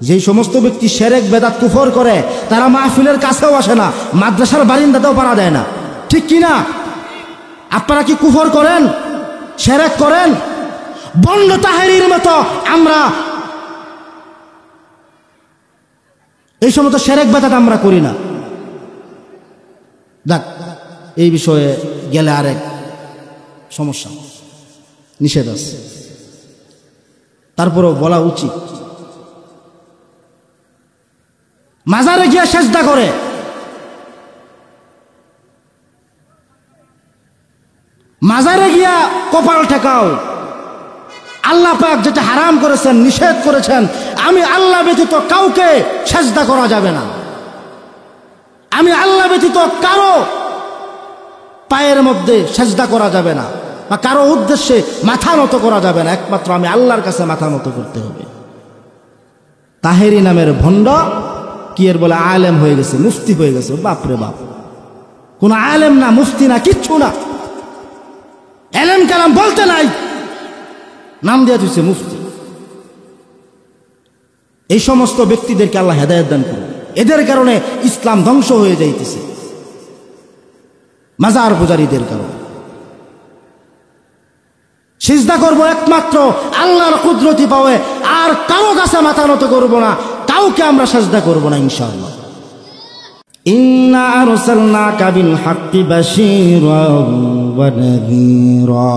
যেই সমস্ত ব্যক্তি শিরক বেদাত কুফর করে তারা মাহফিলের কাছেও আসে না, মাদ্রাসার বারিন্দাতেও পাড়া দেয় না, ঠিক কি না? আপনারা কি কুফর করেন, শিরক করেন? বন্ড তাহেরির মতো আমরা এই সমস্ত শিরক বেদাত আমরা করি না। দেখ, এই বিষয়ে গেলে আরেক সমস্যা, নিষেধ আছে, তারপরেও বলা উচিত। মাজারে গিয়া সেজদা করে, মাজারে গিয়া কপাল ঠেকাও। আল্লাহ পাক যেটা হারাম করেছেন, নিষেধ করেছেন, আমি আল্লাহ ব্যতীত কাউকে সেজদা করা যাবে না, আমি আল্লাহ ব্যতীত কারো পায়ের মধ্যে সেজদা করা যাবে না, বা কারো উদ্দেশ্যে মাথা নত করা যাবে না, একমাত্র আমি আল্লাহর কাছে মাথা নত করতে হবে। তাহেরি নামের ভণ্ড কি এর বলে আলেম হয়ে গেছে, মুফতি হয়ে গেছে। বাপরে বাপ, কোন আলেম না, মুফতি না, কিচ্ছু না, এলেম কালাম বলতে নাই, নাম দেওয়া দিচ্ছে মুফতি। এই সমস্ত ব্যক্তিদেরকে আল্লাহ হেদায়েত দান করুন। এদের কারণে ইসলাম ধ্বংস হয়ে যাইতেছে, মাজার পূজারীদের কারণে। সিজদা করবো একমাত্র আল্লাহর কুদরতি পাওয়ে, আর কারো কাছে মাথা নত করবো না, কাউকে আমরা সিজদা করবো না ইনশাআল্লাহ। ইন্না আরসালনাকা বিল হাক্কি বাশীরান ওয়া নাযীরা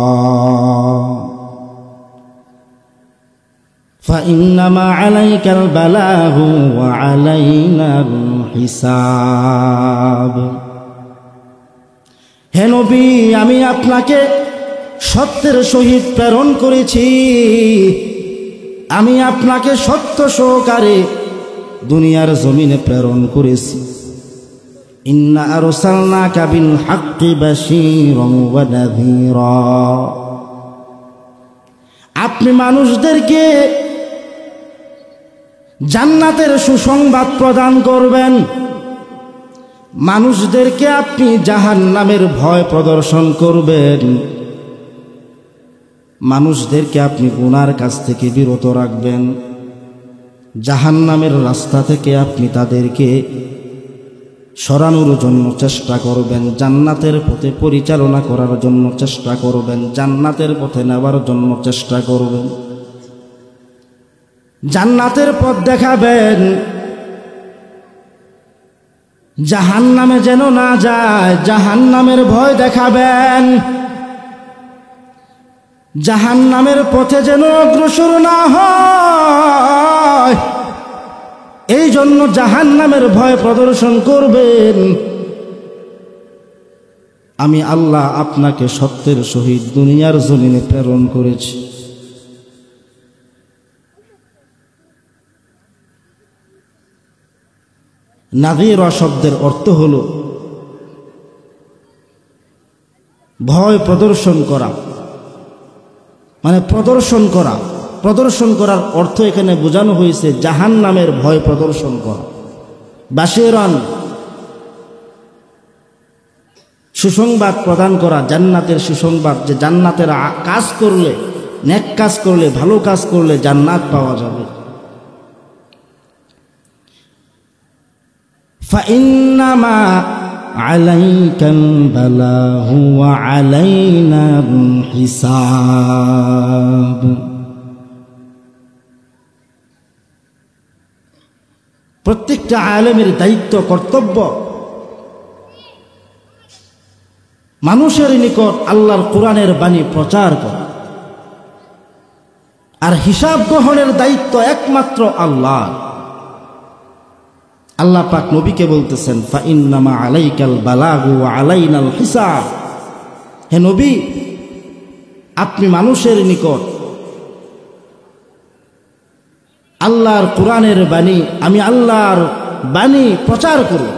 ফাইন্নামা আলাইকাল বালাগু ওয়া আলাইনাল হিসাব। হে নবী, আমি আপনাকে সত্যের সহিত প্রেরণ করেছি, আমি আপনাকে সত্য সহকারে দুনিয়ার জমিনে প্রেরণ করেছি। ইন্না আরসালনাকা বিল হাক্কি বাশীরান ওয়া নাযীরা, আপনি মানুষদেরকে জান্নাতের সুসংবাদ প্রদান করবেন, মানুষদেরকে আপনি জাহান্নামের ভয় প্রদর্শন করবেন, মানুষদেরকে আপনি গুনার কাছ থেকে বিরত রাখবেন, জাহান্নামের রাস্তা থেকে আপনি তাদেরকে সরানোর জন্য চেষ্টা করবেন, জান্নাতের পথে পরিচালনা করার জন্য চেষ্টা করবেন, জান্নাতের পথে নেওয়ার জন্য চেষ্টা করবেন, জান্নাতের পথ দেখাবেন, জাহান্নামে যেন না যায় জাহান্নামের ভয় দেখাবেন, জাহান্নামের পথে যেন অগ্রসর না হয় এই জন্য জাহান্নামের ভয় প্রদর্শন করবেন। আমি আল্লাহ আপনাকে সত্যের সহিত দুনিয়ার জমিনে প্রেরণ করেছি। নাযীরা শব্দের অর্থ হল ভয় প্রদর্শন করা, মানে প্রদর্শন করা। প্রদর্শন করার অর্থ এখানে বোঝানো হয়েছে জাহান্নামের ভয় প্রদর্শন করা। বাশীরান, সুসংবাদ প্রদান করা, জান্নাতের সুসংবাদ, যে জান্নাতের কাজ করলে, নেক কাজ করলে, ভালো কাজ করলে জান্নাত পাওয়া যাবে। ফাইন্নামা আলাইকাল বালাগু ওয়া আলাইনাল হিসাব, প্রত্যেকটা আলেমের দায়িত্ব, কর্তব্য মানুষের নিকট আল্লাহর কোরআনের বাণী প্রচার করা, আর হিসাব গ্রহণের দায়িত্ব একমাত্র আল্লাহ। আল্লাহ পাক নবীকে বলতেছেন ফাইন্নামা আলাইকাল বালাগু ওয়া আলাইনাল হিসাব, হে নবী, আপনি মানুষের নিকট আল্লাহর কোরআনের বাণী, আমি আল্লাহর বাণী প্রচার করুন,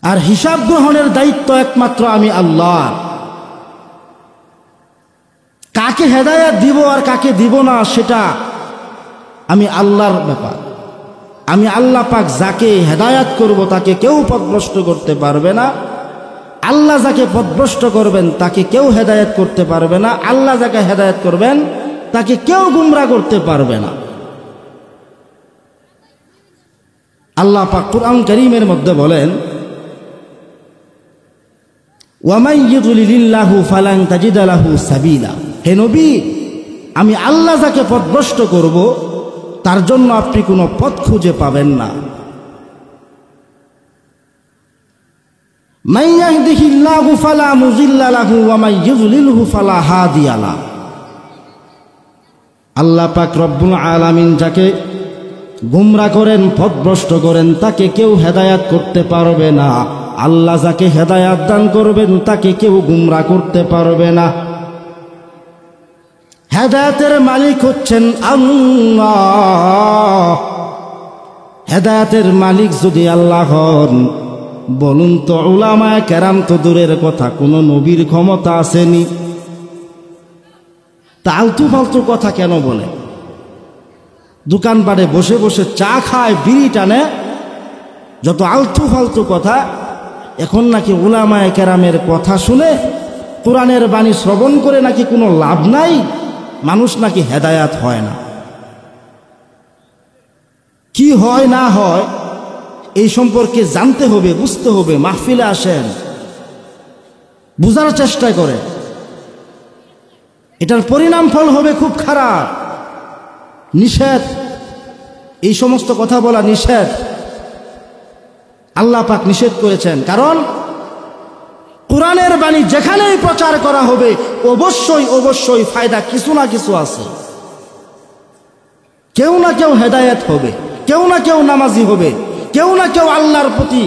আর হিসাব গ্রহণের দায়িত্ব একমাত্র আমি আল্লাহ। কাকে হেদায়েত দিব আর কাকে দিব না সেটা আমি আল্লাহর ব্যাপার। আমি আল্লাহ পাক যাকে হেদায়েত করব তাকে কেউ পথভ্রষ্ট করতে পারবে না, আল্লাহ যাকে পথভ্রষ্ট করবেন তাকে কেউ হেদায়েত করতে পারবে না, আল্লাহ যাকে হেদায়েত করবেন তাকে কেউ গুমরা করতে পারবে না। আল্লাহ পাক কুরআন কারীমের মধ্যে বলেন, ওয়ামান ইউদ্লিলিল্লাহু ফালান তাজিদা লাহু সাবিলা। হে নবী, আমি আল্লাহ যাকে পথভ্রষ্ট করব তার জন্য আপনি কোনো পথ খুঁজে পাবেন না। মান ইয়াহদিহিল্লাহু ফালা মুযিল্লা লাহু ওয়া মান ইউদ্লিলহু ফালা হাদিয়া লাহু। আল্লাহ পাক রব্বুল আলামিন যাকে গুমরা করেন, পথভ্রষ্ট করেন, তাকে কেউ হেদায়াত করতে পারবে না। আল্লাহ যাকে হেদায়াত দান করবেন তাকে কেউ গুমরা করতে পারবে না। হেদায়াতের মালিক হচ্ছেন আল্লাহ। হেদায়াতের মালিক যদি আল্লাহ হন, বলুন তো উলামায়ে কেরাম তো দূরের কথা, কোনো নবীর ক্ষমতা আসেনি? তা আলতু ফালতু কথা কেন বলে? দোকানপাটে বসে বসে চা খায়, বিড়ি টানে, যত আলতু ফালতু কথা। এখন নাকি উলামায়ে কেরামের কথা শুনে, কোরআনের বাণী শ্রবণ করে নাকি কোনো লাভ নাই, মানুষ নাকি হেদায়াত হয় না। কি হয় না হয় এই সম্পর্কে জানতে হবে, বুঝতে হবে। মাহফিলে আসেন, বুঝার চেষ্টা করে। এটার পরিণাম ফল হবে খুব খারাপ। নিষেধ, এই সমস্ত কথা বলা নিষেধ। আল্লাহ পাক নিষেধ করেছেন, কারণ কোরআনের বাণী যেখানেই প্রচার করা হবে অবশ্যই অবশ্যই ফায়দা কিছু না কিছু আছে। কেউ না কেউ হেদায়েত হবে, কেউ না কেউ নামাজি হবে, কেউ না কেউ আল্লাহর প্রতি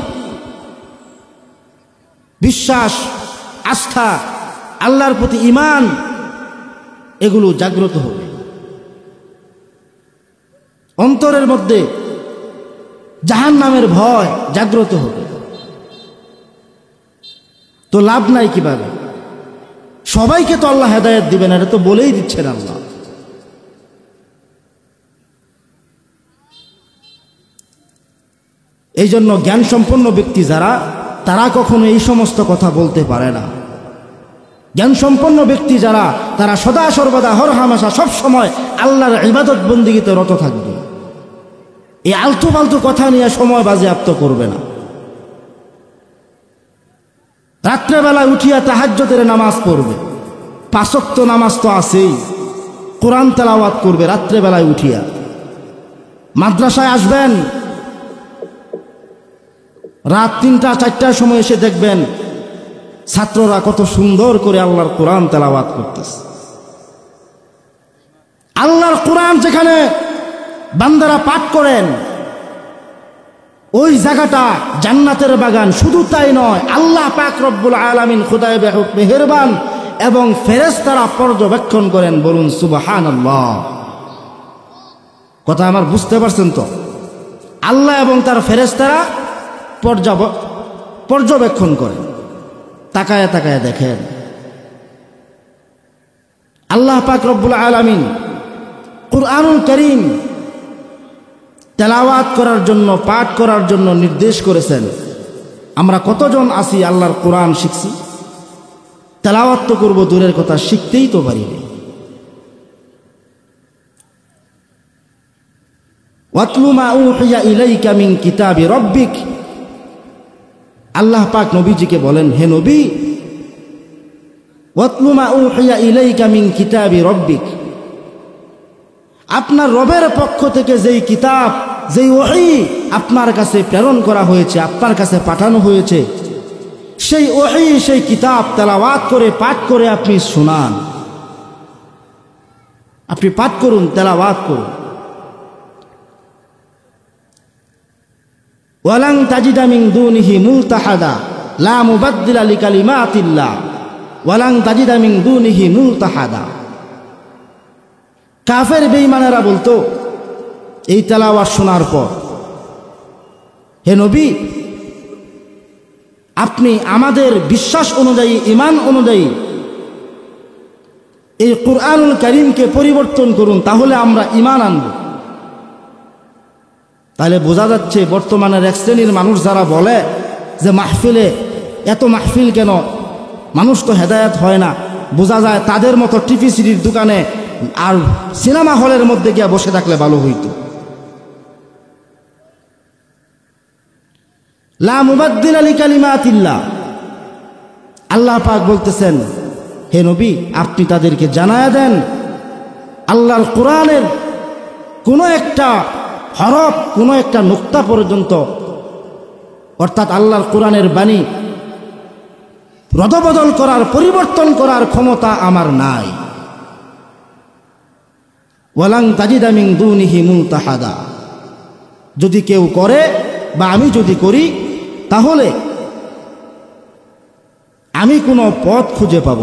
বিশ্বাস, আস্থা, আল্লাহর প্রতি ঈমান, এগুলো জাগ্রত হবে। অন্তরের মধ্যে জাহান্নামের ভয় জাগ্রত হবে। তো লাভ নাই কিভাবে? সবাইকে তো আল্লাহ হেদায়েত দিবেন, এটা তো বলেই দিচ্ছেন আল্লাহ। এই জন্য জ্ঞান সম্পন্ন ব্যক্তি যারা, তারা কখনো এই সমস্ত কথা বলতে পারে না। জ্ঞান সম্পন্ন ব্যক্তি যারা, তারা সদা সর্বদা হর হামেশা সব সময় আল্লাহর ইবাদত বন্দেগীতে রত থাকবে। এই আলতু ফালতু কথা নিয়ে সময় বাজেয়াপ্ত করবে না। রাত্রেবেলায় উঠিয়া তাহাজ্জুদের নামাজ পড়বে, 5 ওয়াক্ত নামাজ তো আছেই, কোরআন তেলাওয়াত করবে রাত্রেবেলায় উঠিয়া। মাদ্রাসায় আসবেন, রাত 3টা 4টার সময় এসে দেখবেন ছাত্ররা কত সুন্দর করে আল্লাহর কোরআন তেলাওয়াত করতেছে। আল্লাহর কোরআন যেখানে বান্দারা পাঠ করেন, ওই জায়গাটা জান্নাতের বাগান। শুধু তাই নয়, আল্লাহ পাক রব্বুল আলামিন খুদায়ে মেহেরবান এবং ফেরেশতারা পর্যবেক্ষণ করেন। বলুন সুবহানাল্লাহ। কথা আমার বুঝতে পারছেন তো? আল্লাহ এবং তার ফেরেশতারা পর্যবেক্ষণ করেন, তাকায় তাকায় দেখেন। আল্লাহ পাক রব্বুল আলামিন কুরআনুল কারীম তেলাওয়াত করার জন্য, পাঠ করার জন্য নির্দেশ করেছেন। আমরা কতজন আছি আল্লাহর কোরআন শিখছি? তেলাওয়াত তো করবো দূরের কথা, শিখতেই তো পারি না। ওয়াতলু মা উহিয়া ইলাইকা মিন কিতাবি রাব্বিক। আল্লাহ পাক নবীজিকে বলেন, হে নবী, ওয়াতলু মা উহিয়া ইলাইকা মিন কিতাবি রাব্বিক। আপনার রবের পক্ষ থেকে যেই কিতাব, যেই ওহী আপনার কাছে প্রেরণ করা হয়েছে, আপনার কাছে পাঠানো হয়েছে, সেই ওহী, সেই কিতাব তেলাওয়াত করে, পাঠ করে আপনি শোনান। আপনি পাঠ করুন, তেলাওয়াত করুন। ওয়ালান তাজিদা মিন দুনিহি মুলতাহাদা লা মুবাদদিলা লিকালিমাতিল্লাহ ওয়ালান তাজিদা মিন দুনিহি মুলতাহাদা। কাফের বেঈমানেরা বলতো এই তেলাওয়াত শোনার পর, হে নবী, আপনি আমাদের বিশ্বাস অনুযায়ী, ঈমান অনুযায়ী এই কুরআনুল কারীমকে পরিবর্তন করুন, তাহলে আমরা ঈমান আনব। তাহলে বোঝা যাচ্ছে বর্তমানের এক শ্রেণীর মানুষ যারা বলে যে মাহফিলে এত মাহফিল কেন, মানুষ তো হেদায়েত হয় না, বোঝা যায় তাদের মতো টিভি সিডির দোকানে আর সিনেমা হলের মধ্যে গিয়ে বসে থাকলে ভালো হইতো। লা মুবাদ্দিলা লিকালিমাতিল্লাহ, আল্লাহ পাক বলতেছেন, হে নবী আপনি তাদেরকে জানায়া দেন আল্লাহর কোরআনের কোনো একটা হরফ, কোনো একটা নুক্তা পর্যন্ত, অর্থাৎ আল্লাহর কোরআনের বাণী রদবদল করার, পরিবর্তন করার ক্ষমতা আমার নাই। ওয়ালাং তাজিদা মিন দুনিহি মুলতাহাদা, যদি কেউ করে বা আমি যদি করি তাহলে আমি কোনো পথ খুঁজে পাব।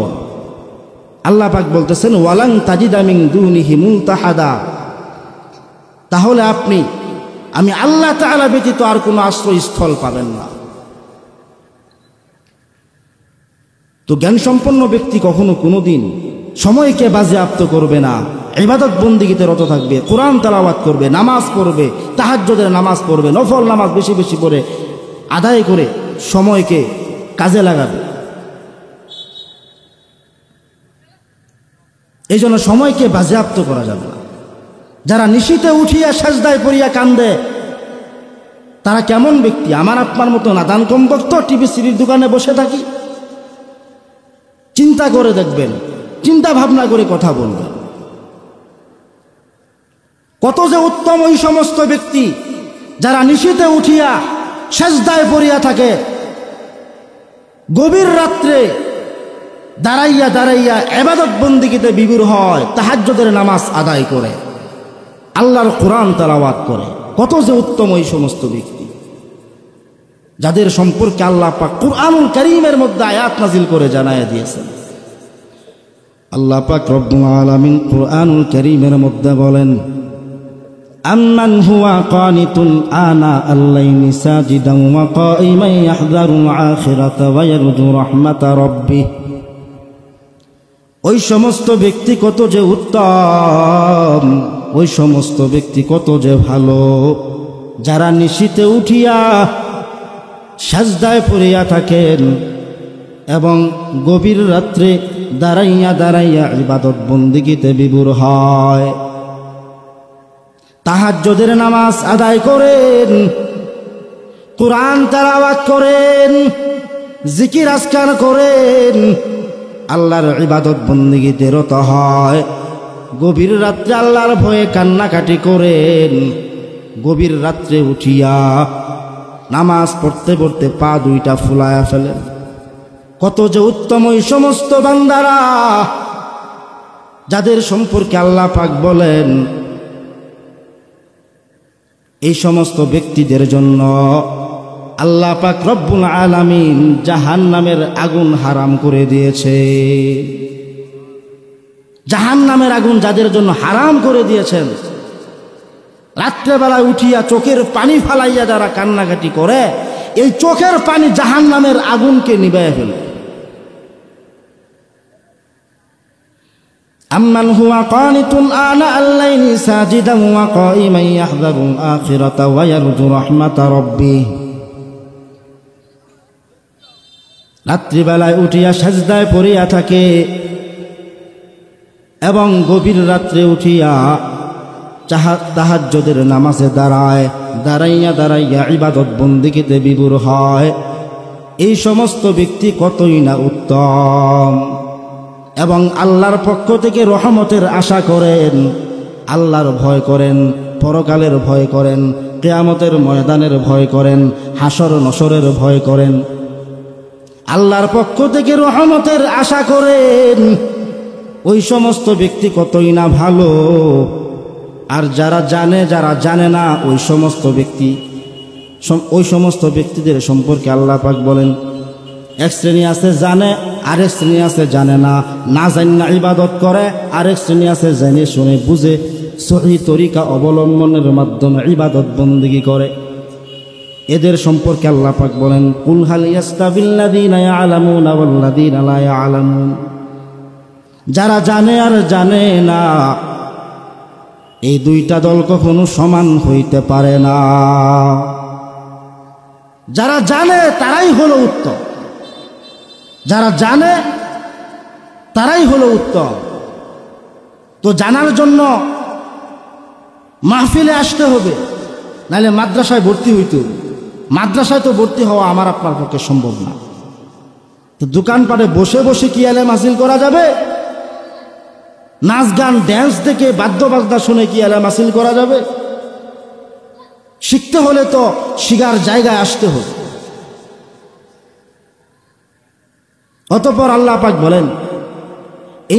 আল্লাহ পাক বলতেছেন ওয়ালাং তাজিদা মিন দুনিহি মুলতাহাদা, তাহলে আপনি আমি আল্লাহ তাআলা ব্যতীত আর কোনো আশ্রয়স্থল পাবেন না। তো জ্ঞান সম্পন্ন ব্যক্তি কখনো কোনোদিন সময়কে বাজেয়াপ্ত করবে না, ইবাদত বন্দিগিতে রত থাকবে, কোরআন তেলাওয়াত করবে, নামাজ পড়বে, তাহাজ্জুদের নামাজ পড়বে, নফল নামাজ বেশি বেশি করে আদায় করে সময়কে কাজে লাগাবে। এই জন্য সময়কে বাজেয়াপ্ত করা যাবে না। যারা নিশিতে উঠিয়া সাজদায় পড়িয়া কান্দে তারা কেমন ব্যক্তি? আমার আপনার মতো নাদান কম ভক্ত টিভি সিরির দোকানে বসে থাকি? চিন্তা করে দেখবেন, চিন্তা ভাবনা করে কথা বলবেন। কত যে উত্তম ওই সমস্ত ব্যক্তি যারা নিশিতে উঠিয়া সাজদায় পড়িয়া থাকে, গভীর রাত্রে দাঁড়াইয়া দাঁড়াইয়া ইবাদত বন্দিগিতে বিভোর হয়, তাহাজ্জুদের নামাজ আদায় করে, আল্লাহর কোরআন তেলাওয়াত করে। কত যে উত্তম ওই সমস্ত ব্যক্তি যাদের সম্পর্কে আল্লাহ পাক কুরআনুল কারীমের মধ্যে আয়াত নাজিল করে জানায়া দিয়েছেন। আল্লাহ পাক রব্বুল আলামিন কুরআনুল কারীমের মধ্যে বলেন, আম্মান হুয়া কানিতুন আনা আল-লাইলি সাজিদান ওয়া কাইমান ইয়াহযারুল আখিরাতা ওয়া ইয়ারজু রাহমাতা রাব্বিহ। ওই সমস্ত ব্যক্তি কত যে উত্তম, ওই সমস্ত ব্যক্তি কত যে ভালো, যারা নিশিতে উঠিয়া সাজদায় পড়িয়া থাকেন এবং গভীর রাত্রে দাঁড়াইয়া দাঁড়াইয়া ইবাদত বন্দিগিতে বিভোর হয়, তাহাজ্জুদের নামাজ আদায় করেন, কোরআন তেলাওয়াত করেন, জিকির আজকার করেন, আল্লাহর ইবাদত বন্দিগিতে রত হয়, গভীর রাত্রে আল্লাহর ভয়ে কান্নাকাটি করেন, গভীর রাত্রে উঠিয়া নামাজ পড়তে পড়তে পা দুইটা ফুলায়া ফেলেন। কত যে উত্তম ওই সমস্ত বান্দারা যাদের সম্পর্কে আল্লাহ পাক বলেন, এই সমস্ত ব্যক্তিদের জন্য আল্লাহ পাক রব্বুল আলামিন জাহান্নামের আগুন হারাম করে দিয়েছে। জাহান্নামের আগুন যাদের জন্য হারাম করে দিয়েছেন, রাত্রেবেলায় উঠিয়া চোখের পানি ফালাইয়া যারা কান্নাকাটি করে, এই চোখের পানি জাহান্নামের আগুনকে নিভাইয়া ফেলে। আম্মান হুয়া কানিতুন আনা আল-লাইলি সাজিদান ওয়া কাইমান ইয়াহযারুল আখিরাতা ওয়া ইয়ারজু রাহমাতা রাব্বিহ। রাত্রিবেলায় উঠিয়া সাজদায় পড়িয়া থাকে এবং গভীর রাত্রে উঠিয়া তাহাজ্জুদের নামাজে দাঁড়ায়, দাঁড়াইয়া দাঁড়াইয়া ইবাদত বন্দিগিতে বিভোর হয়, এই সমস্ত ব্যক্তি কতই না উত্তম এবং আল্লাহর পক্ষ থেকে রহমতের আশা করেন, আল্লাহর ভয় করেন, পরকালের ভয় করেন, কিয়ামতের ময়দানের ভয় করেন, হাসর নসরের ভয় করেন, আল্লাহর পক্ষ থেকে রহমতের আশা করেন। ওই সমস্ত ব্যক্তি কতই না ভালো। আর যারা জানে, যারা জানে না, ওই সমস্ত ব্যক্তিদের সম্পর্কে আল্লাহ পাক বলেন, এক শ্রেণী আছে জানে, আরেক শ্রেণী আছে জানে না, না জানা ইবাদত করে, আরেক শ্রেণী আছে জেনে শুনে বুঝে সহি তরিকা অবলম্বনের মাধ্যমে ইবাদত বন্দেগী করে। এদের সম্পর্কে আল্লাহ পাক বলেন, কুল হাল ইয়াস্তাবিল্লাযীনা ইয়ালামুনা ওয়াল্লাযীনা লা ইয়ালামুন। যারা জানে আর জানে না, এই দুইটা দল কখনো সমান হইতে পারে না। যারা জানে তারাই হলো উত্তম, যারা জানে তারাই হলো উত্তম। তো জানার জন্য মাহফিলে আসতে হবে, নাহলে মাদ্রাসায় ভর্তি হইতে হবে। মাদ্রাসায় তো ভর্তি হওয়া আমার আপনার পক্ষে সম্ভব না। তো দোকানপাটে বসে বসে কি এলেম হাসিল করা যাবে? নাচ গান ড্যান্স দেখে বাদ্যবাজনা শুনে কি এলেম হাসিল করা যাবে? শিখতে হলে তো শিখার জায়গায় আসতে হবে। অতঃপর আল্লাহ পাক বলেন,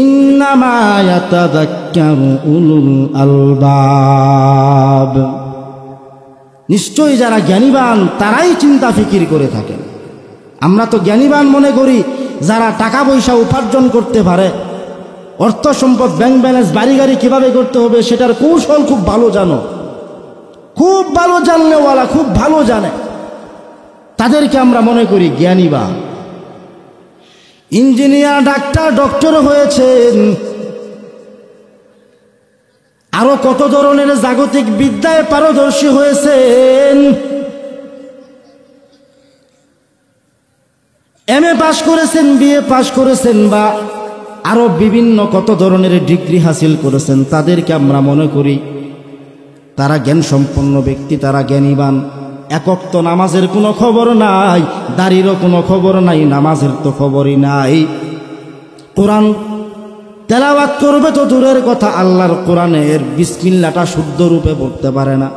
ইন্নামা ইয়াতাযাক্কারু উলুল আলবাব, নিশ্চয়ই যারা জ্ঞানীবান তারাই চিন্তা ফিকির করে থাকেন। আমরা তো জ্ঞানীবান মনে করি যারা টাকা পয়সা উপার্জন করতে পারে, অর্থ সম্পদ ব্যাংক ব্যালেন্স বাড়ি গাড়ি কিভাবে করতে হবে সেটার কৌশল খুব ভালো জানো, খুব ভালো জানলেওয়ালা, খুব ভালো জানে, তাদেরকে আমরা মনে করি জ্ঞানীবান। ইঞ্জিনিয়ার, ডাক্তার, ডক্টর হয়েছেন, আরো কত ধরনের জাগতিক বিদ্যায় পারদর্শী হয়েছেন, এমএ পাশ করেছেন, বিএ পাশ করেছেন, বা আরো বিভিন্ন কত ধরনের ডিগ্রি হাসিল করেছেন, তাদেরকে আমরা মনে করি তারা জ্ঞান সম্পন্ন ব্যক্তি, তারা জ্ঞানীবান। একক তো নামাজের কোনো খবর নাই, দাড়িরও কোনো খবর নাই, নামাজের তো খবরই নাই। কোরআন তেলাওয়াত করবে তো দূরের কথা, আল্লাহর কোরআনের বিসমিল্লাহটা শুদ্ধ রূপে পড়তে পারে না,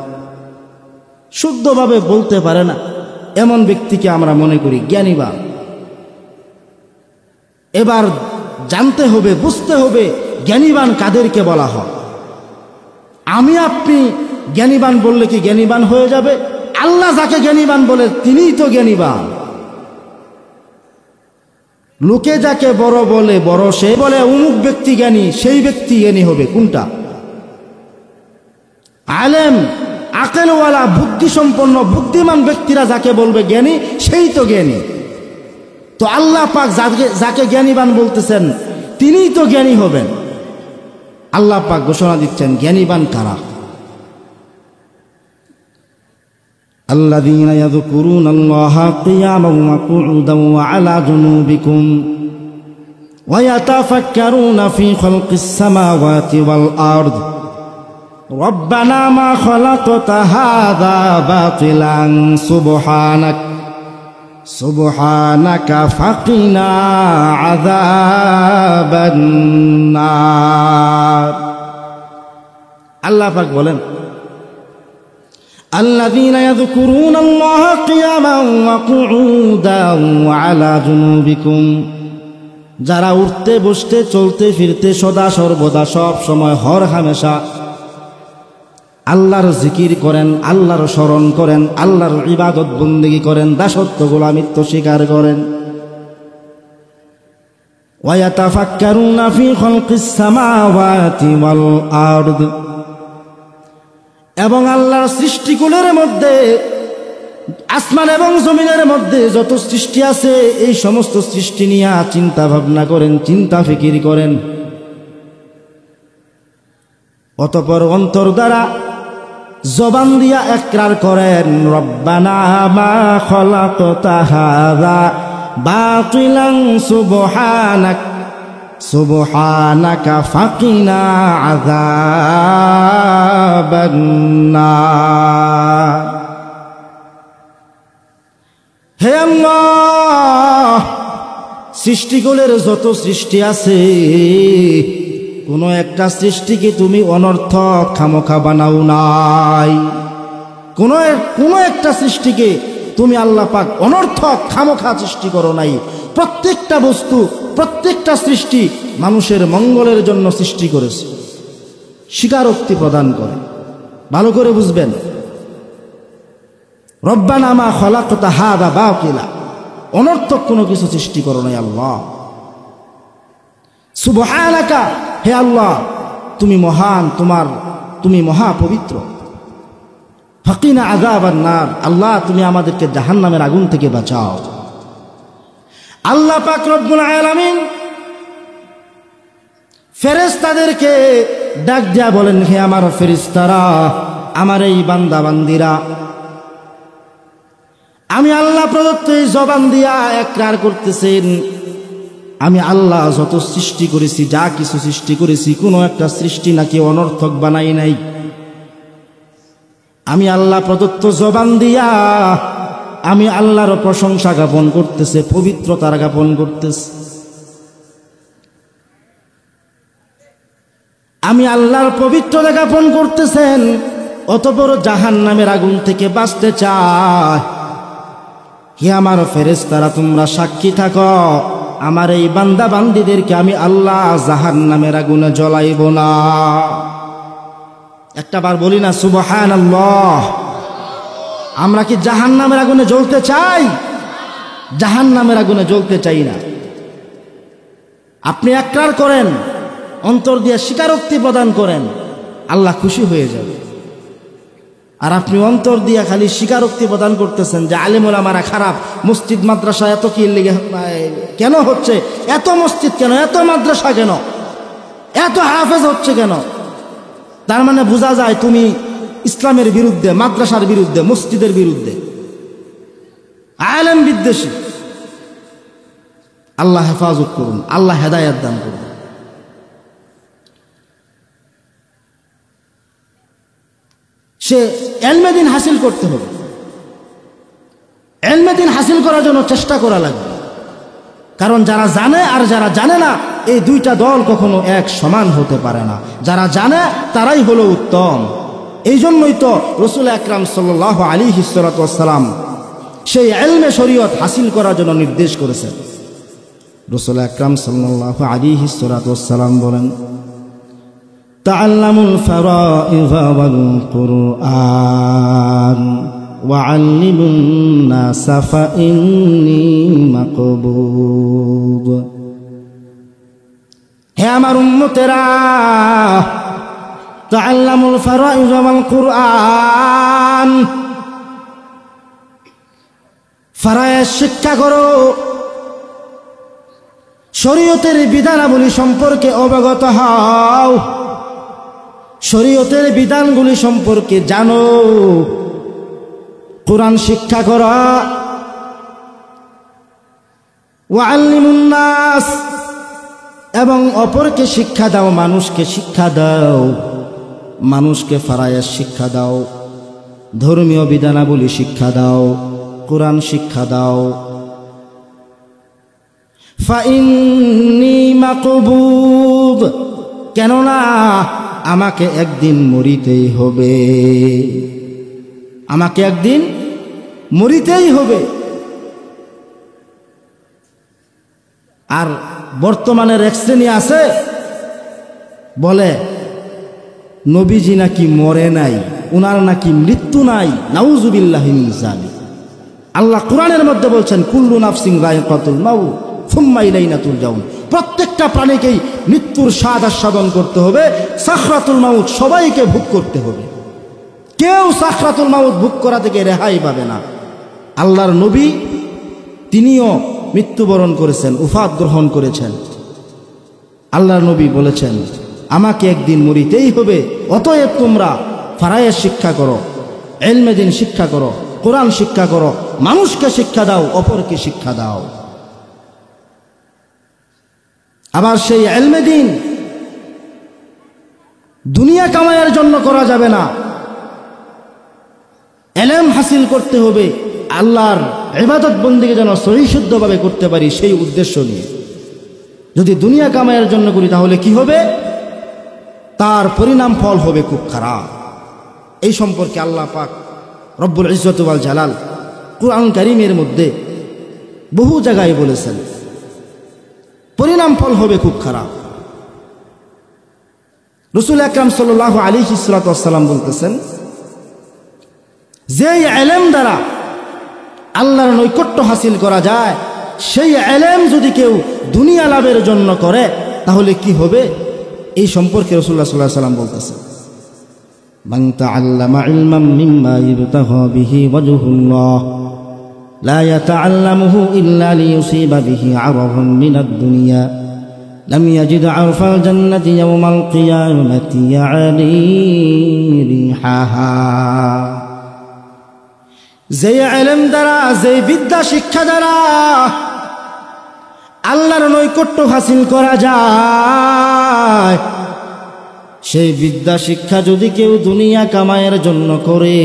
শুদ্ধভাবে বলতে পারে না, এমন ব্যক্তিকে আমরা মনে করি জ্ঞানীবান। এবার জানতে হবে, বুঝতে হবে জ্ঞানীবান কাদেরকে বলা হয়। আমি আপনি জ্ঞানীবান বললে কি জ্ঞানীবান হয়ে যাবে? আল্লাহ যাকে জ্ঞানীবান বলে তিনিই তো জ্ঞানীবান। লোকে যাকে বড় বলে, বড় সে বলে অমুক ব্যক্তি জ্ঞানী, সেই ব্যক্তি জ্ঞানী হবে কোনটা? আলেম, আকলওয়ালা, বুদ্ধিসম্পন্ন, বুদ্ধিমান ব্যক্তিরা যাকে বলবে জ্ঞানী, সেই তো জ্ঞানী। তো আল্লাহ পাক যাকে জ্ঞানীবান বলতেছেন তিনিই তো জ্ঞানী হবেন। আল্লাহ পাক ঘোষণা দিচ্ছেন জ্ঞানীবান কারা? الذين يذكرون الله قياما وقعودا وعلى جنوبهم ويتفكرون في خلق السماوات والأرض ربنا ما خلقت هذا باطلا سبحانك فقنا عذاب النار। আল্লাহ পাক বলেন, الذين يذكرون الله قياما وقعودا وعلى جنوبهم, যারা উঠতে বসতে চলতে ফিরতে সদা সর্বদা সব সময় হর হামেশা আল্লাহর জিকির করেন, আল্লাহর স্মরণ করেন, আল্লাহর ইবাদত বন্দেগী করেন, দাসত্ব গোলামিত্ব স্বীকার করেন। ওয়ায়াতাফাক্কারুনা ফি খালকিস সামাওয়াতি ওয়াল আরদ, এবং আল্লাহর সৃষ্টিগুলোর মধ্যে, আসমান এবং জমিনের মধ্যে যত সৃষ্টি আছে এই সমস্ত সৃষ্টি নিয়ে চিন্তা ভাবনা করেন, চিন্তা ফিকির করেন। অতঃপর অন্তর দ্বারা জবান দিয়া ইকরার করেন, রব্বানা মা খালাকতা হাযা বাতিলান সুবহানাকা ফাকিনা আযাবান নার। হে আল্লাহ, সৃষ্টিগুলোর যত সৃষ্টি আছে কোন একটা সৃষ্টিকে তুমি অনর্থক খামোখা বানাও নাই। কোন একটা সৃষ্টিকে তুমি আল্লাহ পাক অনর্থক খামোখা সৃষ্টি করো নাই। প্রত্যেকটা বস্তু, প্রত্যেকটা সৃষ্টি মানুষের মঙ্গলের জন্য সৃষ্টি করেছে, স্বীকারোক্তি প্রদান করে। ভালো করে বুঝবেন, রব্বানা মা খালাকতা হাযা বাতিলা, অনর্থক কোনো কিছু সৃষ্টি করো নাই আল্লাহ। সুবহানাকা, হে আল্লাহ তুমি মহান, তুমি মহা পবিত্র। ফাকিনা আযাবান নার, আল্লাহ তুমি আমাদেরকে জাহান্নামের আগুন থেকে বাঁচাও। আল্লাহ পাক রব্বুল আলামিন ফেরেশতাদেরকে ডাক দিয়া বলেন, হে আমার ফেরেশতারা, আমার এই বান্দা বান্দিরা, আমি আল্লাহ প্রদত্ত এই জবান দিয়া ইকরার করতেছেন, আমি আল্লাহ যত সৃষ্টি করেছি, যা কিছু সৃষ্টি করেছি, কোনো একটা সৃষ্টি নাকি অনর্থক বানাই নাই। আমি আল্লাহ প্রদত্ত জবান দিয়া আমি আল্লাহর প্রশংসা জ্ঞাপন করতেছে, পবিত্রতার জ্ঞাপন করতেছে। আমি আল্লাহর পবিত্রতা জ্ঞাপন করতেছেন, অতঃপর জাহান্নামের আগুন থেকে বাঁচতে চায়। হে আমার ফেরেশতারা, তোমরা সাক্ষী থাকো, আমার এই বান্দা বান্দীদেরকে আমি আল্লাহ জাহান্নামের আগুনে জ্বলাইব না। একটাবার বলি না সুবহানাল্লাহ। আমরা কি জাহান্নামের আগুনে জ্বলতে চাই? জাহান্নামের আগুনে জ্বলতে চাই না। আপনি একরার করেন, অন্তর দিয়ে স্বীকারোক্তি প্রদান করেন, আল্লাহ খুশি হয়ে যাবে। আর আপনি অন্তর দিয়ে খালি স্বীকারোক্তি প্রদান করতেছেন যে আলেম ওলামারা খারাপ, মসজিদ মাদ্রাসা এত কি লেগে কেন হচ্ছে, এত মসজিদ কেন, এত মাদ্রাসা কেন, এত হাফেজ হচ্ছে কেন, তার মানে বোঝা যায় তুমি ইসলামের বিরুদ্ধে, মাদ্রাসার বিরুদ্ধে, মসজিদের বিরুদ্ধে, আলেম বিদ্বেষী। আল্লাহ হেফাজত করুন, আল্লাহ হেদায়েত দান করুন। সে ইলমে দ্বীন হাসিল করতে হবে। ইলমে দ্বীন হাসিল করার জন্য চেষ্টা করা লাগবে। কারণ যারা জানে আর যারা জানে না, এই দুইটা দল কখনো এক সমান হতে পারে না। যারা জানে তারাই হলো উত্তম। এই জন্যই তো রাসূল আকরাম সাল্লাল্লাহু আলাইহি ওয়াসাল্লাম সেই ইলমে শরীয়ত হাসিল করার জন্য নির্দেশ করেছেন। রাসূল আকরাম সাল্লাল্লাহু আলাইহি ওয়াসাল্লাম বলেন, তাআল্লামুল ফারাইদ ওয়াল কুরআন ওয়াআল্লিমুন নাসা ফাইন্নী মাকবুব। হে আমার উম্মতেরা, তাআল্লামুল ফারাইদ ওয়াল কুরআন, ফারায়েজ শিক্ষা করো, শরীয়তের বিধানাবলী সম্পর্কে অবগত হও, শরীয়তের বিধানগুলি সম্পর্কে জানো, কুরআন শিক্ষা করো। ওয়াআল্লিমুন নাস, এবং অপরকে শিক্ষা দাও, মানুষকে শিক্ষা দাও, মানুষকে ফারায়েজ শিক্ষা দাও, ধর্মীয় বিধানাবলী শিক্ষা দাও, কুরআন শিক্ষা দাও। ফাইন্নী মাকবুব, কেননা আমাকে একদিন মরিতেই হবে, আমাকে একদিন মরিতেই হবে। আর বর্তমানের এক শ্রেণী আছে, বলে নবীজি নাকি মরে নাই, উনার নাকি মৃত্যু নাই। নাউজুবিল্লাহি মিন যালিক। আল্লাহ কোরআনের মধ্যে বলছেন, কুল্লু নাফসিন যায়িকাতুল মাউত সুম্মা ইলাইনা তুরজাউন। প্রত্যেকটা প্রাণীকেই মৃত্যুর স্বাদ আস্বাদন করতে হবে, সাখরাতুল মাউত সবাইকে ভোগ করতে হবে। কেউ সাখরাতুল মাউত ভোগ করা থেকে রেহাই পাবে না। আল্লাহর নবী তিনিও মৃত্যুবরণ করেছেন, উফাত গ্রহণ করেছেন। আল্লাহর নবী বলেছেন, আমাকে একদিন মরিতেই হবে, অতএব তোমরা ফারায়েজ শিক্ষা করো, ইলমে দ্বীন শিক্ষা করো, কোরআন শিক্ষা করো, মানুষকে শিক্ষা দাও, অপরকে শিক্ষা দাও। আবার সেই ইলমে দ্বীন দুনিয়া কামাইয়ের জন্য করা যাবে না। ইলম হাসিল করতে হবে আল্লাহর ইবাদত বন্দেগী যেন সহিশুদ্ধভাবে করতে পারি, সেই উদ্দেশ্য নিয়ে। যদি দুনিয়া কামাইয়ের জন্য করি তাহলে কি হবে? তার পরিণাম ফল হবে খুব খারাপ। এই সম্পর্কে আল্লাহ পাক রব্বুল ইজ্জত ওয়াল জালাল কুরআন কারীমের মধ্যে বহু জায়গায় বলেছেন, পরিণাম ফল হবে খুব খারাপ। রাসূল আকরাম সাল্লাল্লাহু আলাইহি ওয়াসাল্লাম বলতেছেন, যে ইলম দ্বারা আল্লাহর নৈকট্য হাসিল করা যায়, সেই ইলম যদি কেউ দুনিয়া লাভের জন্য করে তাহলে কি হবে? এই সম্পর্কে রাসূলুল্লাহ সাল্লাল্লাহু আলাইহি ওয়াসাল্লাম বলতেছেন, মান তাআল্লামা ইলমান মিম্মা ইবতাগা বিহি ওয়াজহুল্লাহ লা ইয়াতাআল্লামুহু ইল্লা লিয়ুসিবা বিহি আরাফান মিনাদ দুনিয়া লাম ইয়াজিদ আরফাল জান্নাতি ইয়াওমাল কিয়ামাতি ইয়ানি রিহাহা। যে ইলম দ্বারা, যে বিদ্যা শিক্ষা দ্বারা আল্লাহর নৈকট্য হাসিল করা যায়। সেই বিদ্যা শিক্ষা যদি কেউ দুনিয়া কামায়ের জন্য করে,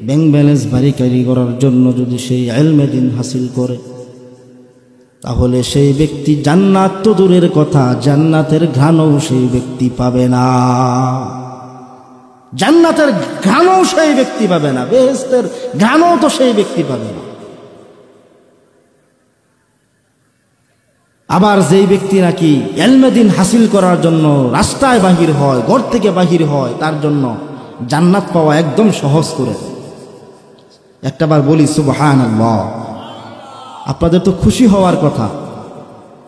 ব্যাংক ব্যালেন্স বাড়িকারি করার জন্য যদি সেই ইলমে দ্বীন হাসিল করে, তাহলে সেই ব্যক্তি জান্নাত তো দূরের কথা, জান্নাতের ঘ্রাণও সেই ব্যক্তি পাবে না। জান্নাতের ঘ্রাণও সেই ব্যক্তি পাবে না, বেহেশতের ঘ্রাণও তো সেই ব্যক্তি পাবে না। আবার যেই ব্যক্তি নাকি ইলমে দ্বীন হাসিল করার জন্য রাস্তায় বাহির হয়, ঘর থেকে বাহির হয়, তার জন্য জান্নাত পাওয়া একদম সহজ করে। একটাবার বলি সুবহানাল্লাহ। আপনাদের তো খুশি হওয়ার কথা,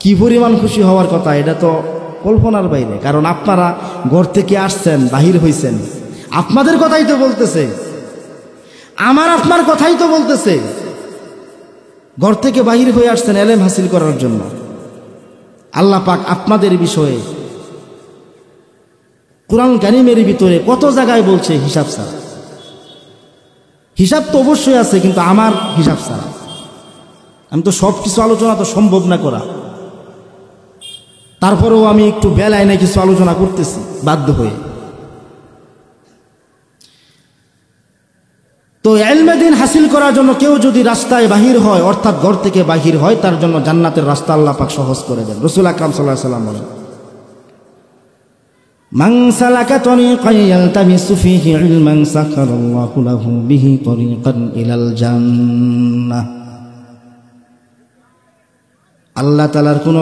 কি পরিমাণ খুশি হওয়ার কথা, এটা তো কল্পনার বাইরে। কারণ আপনারা ঘর থেকে আসছেন, বাহির হইছেন, আপনাদের কথাই তো বলতেছে, আমার আপনার কথাই তো বলতেছে। ঘর থেকে বাহির হয়ে আসছেন ইলম হাসিল করার জন্য। আল্লাহ পাক আপনাদের বিষয়ে কুরআন কারীমের ভিতরে কত জায়গায় বলছে হিসাব ছাড়া। হিসাব তো অবশ্যই আছে, কিন্তু আমার হিসাব ছাড়া। আমি তো সব কিছু আলোচনা তো সম্ভব না করা, তারপরেও আমি একটু বেলায় না কিছু আলোচনা করতেছি বাধ্য হয়ে। তো ইলমে দ্বীন হাসিল করার জন্য কেউ যদি রাস্তায় বাহির হয়, অর্থাৎ ঘর থেকে বাহির হয়, তার জন্য জান্নাতের রাস্তা আল্লাহ পাক সহজ করে দেন। রাসূল আকরাম সাল্লাল্লাহু আলাইহি ওয়াসাল্লাম বলেন, মান সালাকা তরিকান ইয়ালতামিসু ফীহি ইলমান সাখারাল্লাহু লাহু বিহি তরিকান ইলাল জান্নাহ। আল্লাহ তাআলার কোনো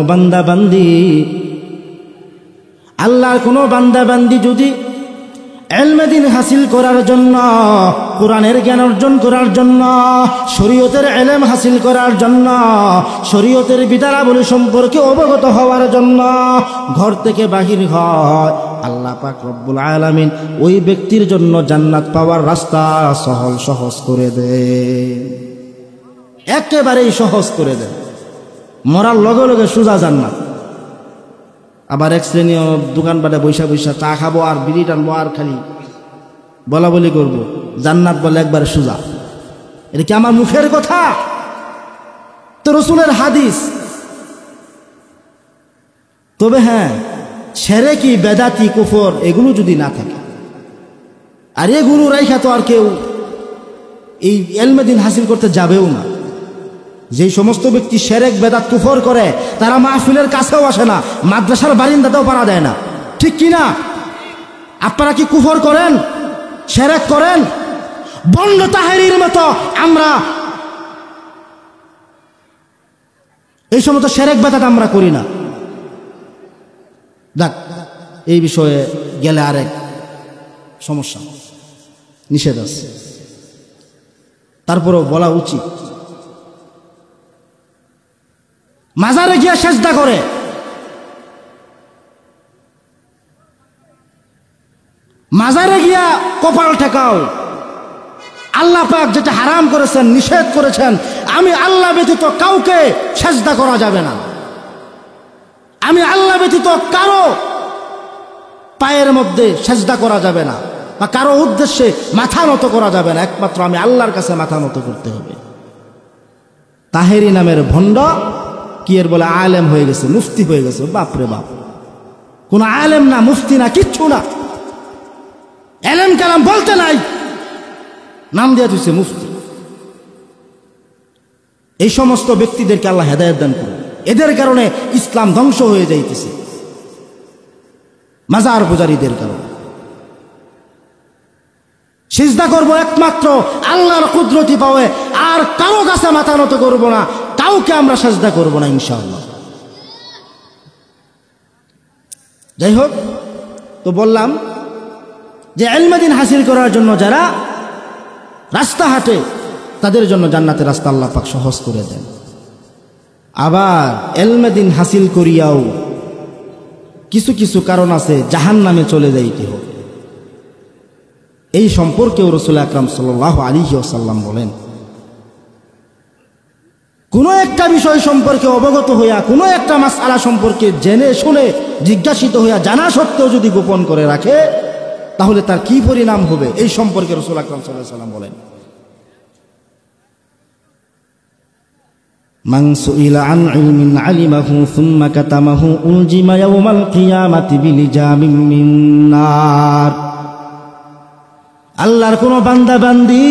বান্দা বান্দি যদি ইলমে দ্বীন হাসিল করার জন্য, কোরআনের জ্ঞান অর্জন করার জন্য, শরীয়তের ইলম হাসিল করার জন্য, শরীয়তের বিধানাবলী সম্পর্কে অবগত হওয়ার জন্য ঘর থেকে বাহির হয়, আল্লাহ পাক রব্বুল আলামিন ওই ব্যক্তির জন্য জান্নাত পাওয়ার রাস্তা সহজ করে দেন। একেবারেই সহজ করে দেন। মরার লগে লগে সোজা জান্নাত। আবার এক শ্রেণীয় দোকানপাটে বৈশা চা খাবো আর বিড়ি টানবো আর খালি বলা বলি করবো, জান্নাত বলে একবারে সোজা। এটা কি আমার মুখের কথা? তো রাসূলের হাদিস। তবে হ্যাঁ, শিরকি, বেদাতি, কুফর এগুলো যদি না থাকে, আর এগুলো রাইখা তো আর কেউ এই ইলমে দ্বীন হাসিল করতে যাবেও না। যেই সমস্ত ব্যক্তি শিরক, বেদাত, কুফর করে, তারা মাহফিলের কাছেও আসে না, মাদ্রাসার বারিন্দাতেও পাড়া দেয় না। ঠিক কি না? আপনারা কি কুফর করেন, শিরক করেন? বন্ড তাহেরির মতো আমরা এই সমস্ত শিরক বেদাত আমরা করি না। দেখ, এই বিষয়ে গেলে আরেক সমস্যা, নিষেধ আছে, তারপরেও বলা উচিত। মাজারে গিয়ে সেজদা করে, মাজারে গিয়া কপাল ঠেকাও। আল্লাহ পাক যেটা হারাম করেছেন, নিষেধ করেছেন, আমি আল্লাহ ব্যতীত কাউকে সেজদা করা যাবে না। আমি আল্লাহ ব্যতীত কারো পায়ের মধ্যে সেজদা করা যাবে না, বা কারো উদ্দেশ্যে মাথা নত করা যাবে না। একমাত্র আমি আল্লাহর কাছে মাথা নত করতে হবে। তাহেরি নামের ভণ্ড কি এর বলে আলেম হয়ে গেছে, মুফতি হয়ে গেছে। বাপরে বাপ, কোন আলেম না, মুফতি না, কিচ্ছু না। এলেম কালাম বলতে নাই, নাম দিয়ে দিচ্ছে মুফতি। এই সমস্ত ব্যক্তিদেরকে আল্লাহ হেদায়েত দান করুন। এদের কারণে ইসলাম ধ্বংস হয়ে যাইতেছে, মাজার পূজারীদের কারণে। সিজদা করবো একমাত্র আল্লাহর কুদরতি পাওয়ে, আর কারো কাছে মাথা নত করবো না, কাউকে আমরা সিজদা করবো না ইনশাআল্লাহ। যাই হোক, তো বললাম যে ইলমে দ্বীন হাসিল করার জন্য যারা রাস্তা হাঁটে, তাদের জন্য জান্নাতের রাস্তা আল্লাহ পাক সহজ করে দেন। আবার ইলমে দ্বীন হাসিল করিয়াও কিছু কিছু কারণ আছে জাহান্নামে চলে যাইতে হবে। এই সম্পর্কেও রাসূল আকরাম সাল্লাল্লাহু আলাইহি ওয়াসাল্লাম বলেন, কোনো একটা বিষয় সম্পর্কে অবগত হইয়া, কোনো একটা মাসআলা সম্পর্কে জেনে শুনে জিজ্ঞাসিত হইয়া জানা সত্ত্বেও যদি গোপন করে রাখে, তাহলে তার কি পরিণাম হবে, এই সম্পর্কে রাসূল আকরাম সাল্লাল্লাহু আলাইহি ওয়াসাল্লাম বলেন, মান সুইলা আন ইলমিন আলিমাহু সুম্মা কাতামাহু উলজিমা ইয়াউমাল কিয়ামাতি বিলিজামিন মিন নার। আল্লাহর কোন বান্দা বান্দি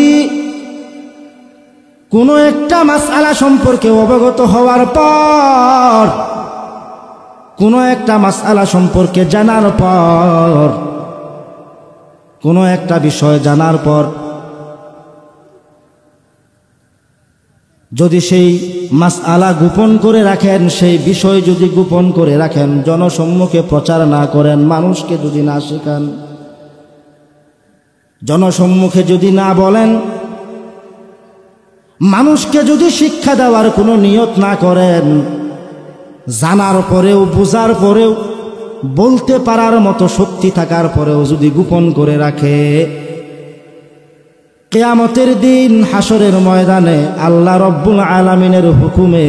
কোন একটা মাসআলা সম্পর্কে অবগত হওয়ার পর, কোন একটা মাসআলা সম্পর্কে জানার পর, কোন একটা বিষয় জানার পর যদি সেই মাসআলা গোপন করে রাখেন, সেই বিষয় যদি গোপন করে রাখেন, জনসম্মুখে প্রচার না করেন, মানুষকে যদি না শেখান, জনসম্মুখে যদি না বলেন, মানুষকে যদি শিক্ষা দেওয়ার কোনো নিয়ত না করেন, জানার পরেও বুঝার পরেও বলতে পারার মতো শক্তি থাকার পরেও যদি গোপন করে রাখে, কিয়ামতের দিন হাসরের ময়দানে আল্লাহ রব্বুল আলামিনের হুকুমে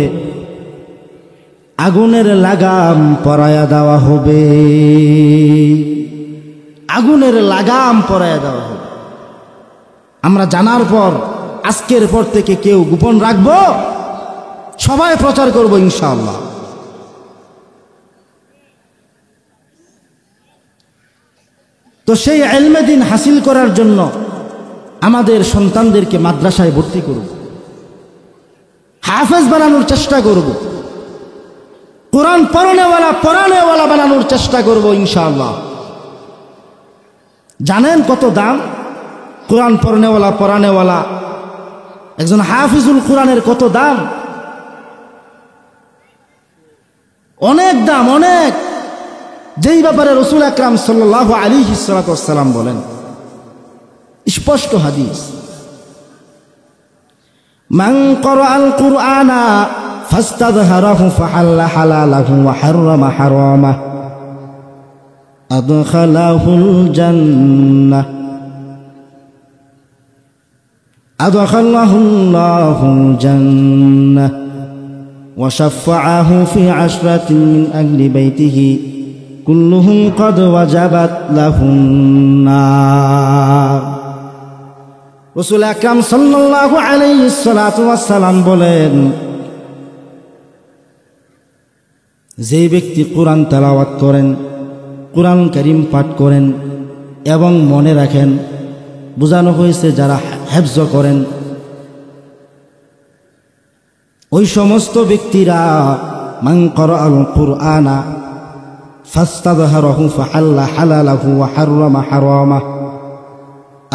আগুনের লাগাম পরায়া দেওয়া হবে। আগুনের লাগাম পরায়া দেওয়া হবে। আমরা জানার পর আজকের পর থেকে কেউ গোপন রাখবো? সবাই প্রচার করব ইনশাআল্লাহ। তো সেই ইলমে দ্বীন হাসিল করার জন্য আমাদের সন্তানদেরকে মাদ্রাসায় ভর্তি করব, হাফেজ বানানোর চেষ্টা করব, কোরআন পড়ানেওয়ালা বানানোর চেষ্টা করব ইনশাআল্লাহ। জানেন কত দাম? কোরআন পড়ানেওয়ালা একজন হাফিজুল কোরআনের কত দাম? অনেক দাম, অনেক। যেই ব্যাপারে রাসূল আকরাম সাল্লাল্লাহু আলাইহি ওয়াসাল্লাম বলেন, স্পষ্ট হাদিস, মান ক্বরাআল কুরআনা ফাস্তাযহারাহু ফাহাল্লা হালালাহু ওয়া হাররামা হারামাহু আদখালাহুল জান্নাহ আদখালাহুল্লাহুল জান্নাহ ওয়া শাফাআহু ফি আশরাতিন মিন আহলি বাইতিহি কুল্লুহুম ক্বাদ ওয়াজাবাত লাহুন নার। রাসূল আকরাম সাল্লাল্লাহু আলাইহি ওয়াসাল্লাম বলেন, যে ব্যক্তি কোরআন তেলাওয়াত করেন, কোরআন কারীম পাঠ করেন এবং মনে রাখেন, বোঝানো হয়েছে যারা হেফজ করেন, ওই সমস্ত ব্যক্তিরা মান ক্বরাআল কুরআনা ফাস্তাযহারাহু ফাহাল্লা হালালাহু ওয়া হাররামা হারামাহু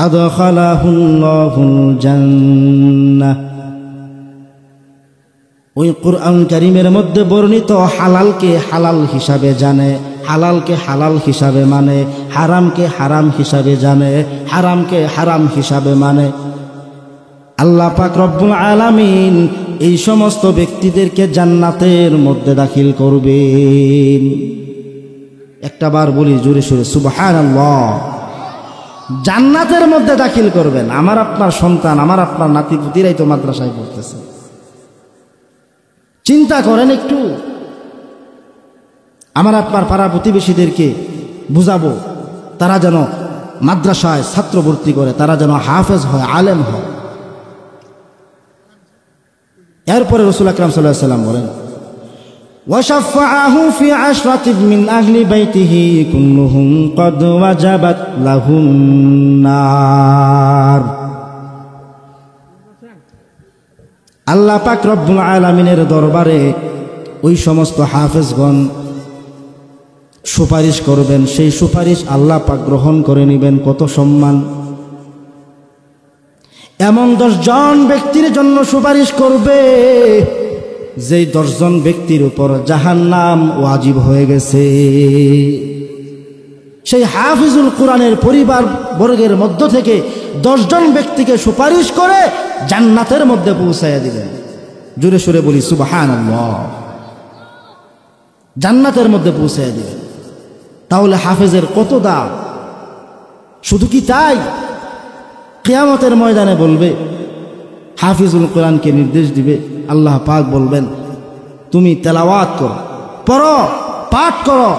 আদখালাহুল্লাহুল জান্নাহ। ওই কুরআন কারীমের মধ্যে বর্ণিত হালালকে হালাল হিসাবে জানে, হালালকে হালাল হিসাবে মানে, হারামকে হারাম হিসাবে জানে, হারামকে হারাম হিসাবে মানে, আল্লাহ পাক রব্বুল আলামিন এই সমস্ত ব্যক্তিদেরকে জান্নাতের মধ্যে দাখিল করবেন। একটা বার বলি জোরে সোরে সুবহানাল্লাহ। জান্নাতের মধ্যে দাখিল করবেন। আমার আপনার সন্তান, আমার আপনার নাতিপুতিরাই তো মাদ্রাসায় পড়তেছে। চিন্তা করেন একটু। আমার আপনার পাড়া প্রতিবেশীদেরকে বুঝাবো, তারা যেন মাদ্রাসায় ছাত্র ভর্তি করে, তারা যেন হাফেজ হয়, আলেম হয়। এরপরে রাসূল আকরাম সাল্লাল্লাহু আলাইহি ওয়াসাল্লাম বলেন, ওয়াশাফাআহু ফি আশরাতিন মিন আহলি বাইতিহি কুল্লুহুম ক্বাদ ওয়াজাবাত লাহুন নার। আল্লাহ পাক রব্বুল আলামিনের দরবারে ওই সমস্ত হাফেজগণ সুপারিশ করবেন, সেই সুপারিশ আল্লাহ পাক গ্রহণ করে নেবেন। কত সম্মান! এমন 10 জন ব্যক্তির জন্য সুপারিশ করবে যেই 10 জন ব্যক্তির উপর জাহান্নাম ওয়াজিব হয়ে গেছে। সেই হাফিজুল কোরআনের পরিবার বর্গের মধ্য থেকে 10 জন ব্যক্তিকে সুপারিশ করে জান্নাতের মধ্যে পৌঁছাইয়া দিবেন। জোরে সোরে বলি সুবহানাল্লাহ। জান্নাতের মধ্যে পৌঁছাইয়া দিবেন। তাহলে হাফেজের কত দাম! শুধু কি তাই? কিয়ামতের ময়দানে বলবে, হাফিজুল কোরআনকে নির্দেশ দিবে, আল্লাহ পাক বলবেন, তুমি তেলাওয়াত করো, পড়ো, পাঠ করো,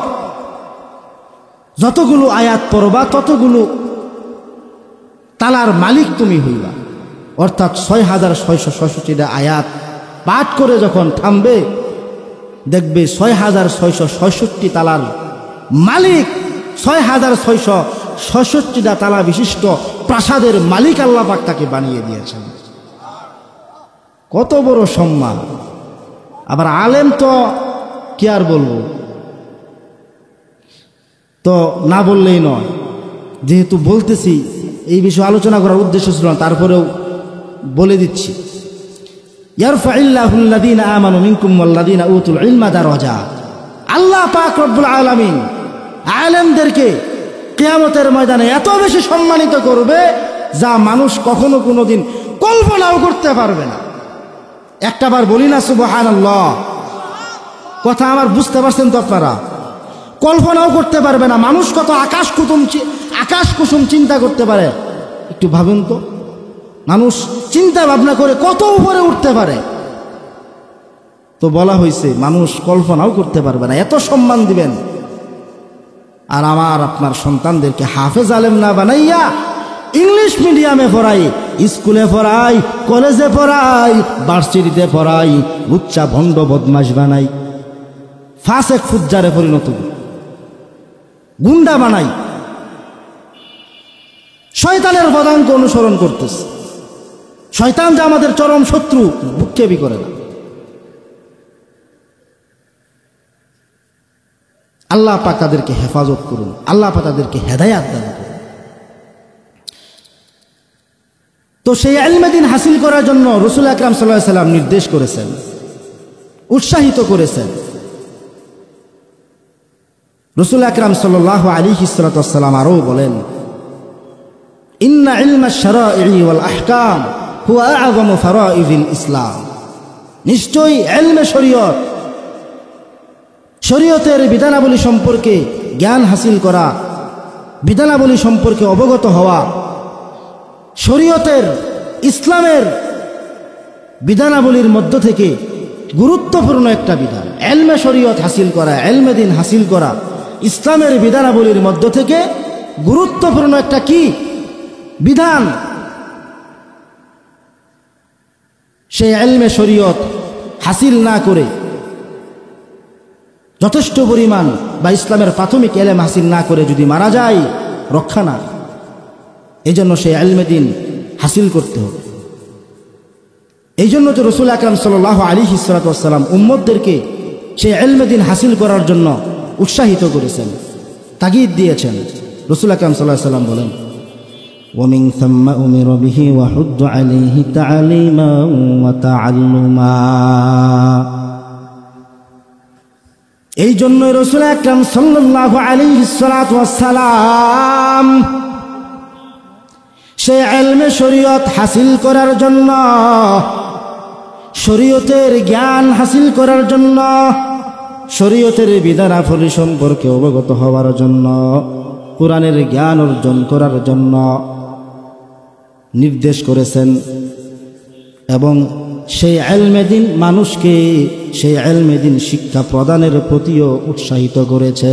যতগুলো আয়াত পড়বা ততগুলো তালার মালিক তুমি হইবা। অর্থাৎ 6666টা আয়াত পাঠ করে যখন থামবে দেখবে ৬,৬৬৬ তালার মালিক, ৬,৬৬৬টা তালা বিশিষ্ট প্রাসাদের মালিক আল্লাহ পাক তাকে বানিয়ে দিয়েছেন। কত বড় সম্মান! আবার আলেম তো কি আর বলবো, তো না বললেই নয়, যেহেতু বলতেছি এই বিষয়ে আলোচনা করার উদ্দেশ্য ছিল না, তারপরেও বলে দিচ্ছি। ইয়ারফাইল্লাহু আল্লাযীনা আমানু মিনকুম ওয়াল্লাযীনা উতুল ইলমা দারাজাত। আল্লাহ পাক রব্বুল আলামিন আলেমদেরকে কিয়ামতের ময়দানে এত বেশি সম্মানিত করবে যা মানুষ কখনো কোনোদিন কল্পনাও করতে পারবে না। একটাবার বলি না সুবহানাল্লাহ? কথা আমার বুঝতে পারছেন তো আপনারা? কল্পনাও করতে পারবে না। মানুষ কত আকাশ কুসুম চিন্তা করতে পারে, একটু ভাবেন তো। মানুষ চিন্তা ভাবনা করে কত উপরে উঠতে পারে, তো বলা হয়েছে মানুষ কল্পনাও করতে পারবে না, এত সম্মান দিবেন। আর আমার আপনার সন্তানদেরকে হাফেজ আলেম না বানাইয়া ইংলিশ মিডিয়ামে পড়াই, স্কুলে পড়াই, কলেজে পড়াই, ভার্সিটিতে পড়াই, লুচ্চা ভণ্ড বদমাশ বানাই, ফাসেক ফুজ্জারে পরিণত গুন্ডা বানাই, শয়তানের পদাঙ্ক অনুসরণ করতেছে। শয়তান যে আমাদের চরম শত্রু, ভুক্ষেপই করে না। আল্লাহ পাক তাদেরকে হেফাজত করুন, আল্লাহ পাক তাদেরকে হেদায়াত দান করুন। তো সেই ইলমে দ্বীন হাসিল করার জন্য রাসূল আকরাম সাল্লাল্লাহু আলাইহি ওয়াসাল্লাম নির্দেশ করেছেন, উৎসাহিত করেছেন। রাসূল আকরাম সাল্লাল্লাহু আলাইহি ওয়াসাল্লাম আরও বলেন, ইন্না ইলমাশ শারাঈ ওয়াল আহকাম হুয়া আ'যামু ফারাইযিল ইসলাম। নিশ্চয়ই ইলমে শরীয়ত, শরীয়তের বিধানাবলী সম্পর্কে জ্ঞান হাসিল করা, বিধানাবলী সম্পর্কে অবগত হওয়া, শরীয়তের ইসলামের বিধানাবলীর মধ্য থেকে গুরুত্বপূর্ণ একটা বিধান। ইলমে শরীয়ত হাসিল করা, ইলমে দ্বীন হাসিল করা ইসলামের বিধানাবলীর মধ্য থেকে গুরুত্বপূর্ণ একটা কি বিধান। সেই ইলমে শরীয়ত হাসিল না করে যথেষ্ট পরিমাণ বা ইসলামের প্রাথমিক ইলম হাসিল না করে যদি মারা যায়, রক্ষা না। এই জন্য সেই ইলমে দ্বীন হাসিল করতে হবে। এই জন্য তো রাসূল আকরাম সাল্লাল্লাহু আলাইহি ওয়াসাল্লাম উম্মতদেরকে সেই ইলমে দ্বীন হাসিল করার জন্য উৎসাহিত করেছেন, তাগিদ দিয়েছেন। রাসূল আকরাম সাল্লাল্লাহু আলাইহি ওয়াসাল্লাম বলেন, ومن ثم أمر به وحض عليه تعليما وتعلما। এই জন্য রাসূল আকরাম সাল্লাল্লাহু আলাইহি ওয়াসাল্লাম সেই ইলমে শরীয়ত হাসিল করার জন্য, শরীয়তের জ্ঞান হাসিল করার জন্য, শরীয়তের বিধানাবলী সম্পর্কে অবগত হওয়ার জন্য, কোরআনের জ্ঞান অর্জন করার জন্য নির্দেশ করেছেন। এবং সেই ইলমে দ্বীন মানুষকে সেই ইলমে দ্বীন শিক্ষা প্রদানের প্রতিও উৎসাহিত করেছে।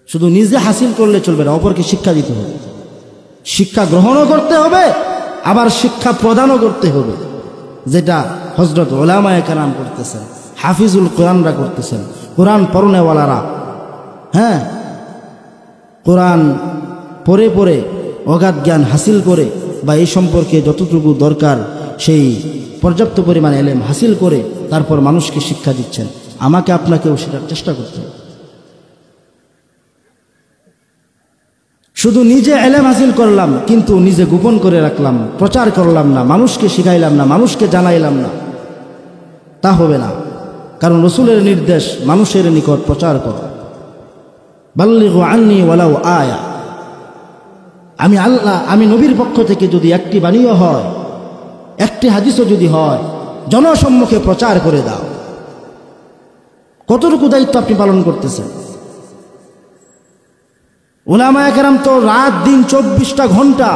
শুধু নিজে হাসিল করলে চলবে না, অপরকে শিক্ষা দিতে হবে, শিক্ষা গ্রহণও করতে হবে, আবার শিক্ষা প্রদানও করতে হবে। যেটা হযরত উলামায়ে কেরাম করতেছেন, হাফিজুল কোরআনরা করতেছেন, কোরআন পড়নেওয়ালারা, হ্যাঁ, কোরআন পড়ে পড়ে অগাধ জ্ঞান হাসিল করে বা এই সম্পর্কে যতটুকু দরকার সেই পর্যাপ্ত পরিমাণ ইলম হাসিল করে তারপর মানুষকে শিক্ষা দিচ্ছেন। আমাকে আপনাকেও সেটার চেষ্টা করতে হবে। শুধু নিজে ইলম হাসিল করলাম কিন্তু নিজে গোপন করে রাখলাম, প্রচার করলাম না, মানুষকে শিখাইলাম না, মানুষকে জানাইলাম না, তা হবে না। কারণ রাসূলের নির্দেশ মানুষের নিকট প্রচার করো, বাল্লিগু আন্নী ওয়ালাউ আয়া। আমি আল্লাহ, আমি নবীর পক্ষ থেকে যদি একটি বাণীও হয়, একটি হাদিসও যদি হয়, জনসম্মুখে প্রচার করে দাও। কতটুকু দায়িত্ব আপনি পালন করতেছেন? উলামায়ে কেরাম তো রাত দিন 24টা ঘন্টা